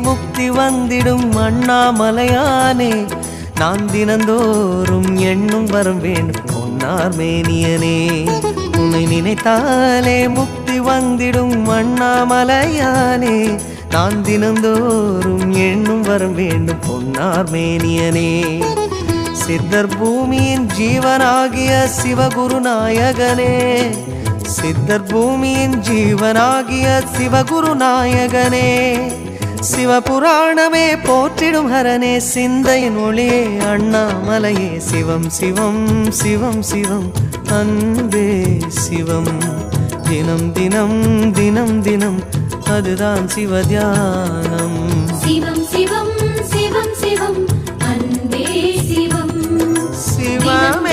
முக்தி வந்திடும் அண்ணாமலையானே நான் தினந்தோறும் எண்ணும் வரம் வேண்டும் பொன்னார் மேனியனே உன்னை நினைத்தாலே முக்தி வந்திடும் அண்ணாமலையானே நான் தினந்தோறும் எண்ணும் வரம் வேண்டும் பொன்னார் மேனியனே சித்தர் பூமியின் ஜீவனாகிய சிவகுரு நாயகனே சித்தர் பூமியின் ஜீவனாகிய சிவகுரு நாயகனே சிவபுராணமே போற்றிடும் ஹரனே சிந்தையின் ஒளியே அண்ணாமலையே சிவம் சிவம் சிவம் சிவம் அன்பே சிவம் தினம் தினம் தினம் தினம் அதுதான் சிவதியானம் சிவம் சிவம் சிவம் சிவம் அன்பே சிவம் சிவம்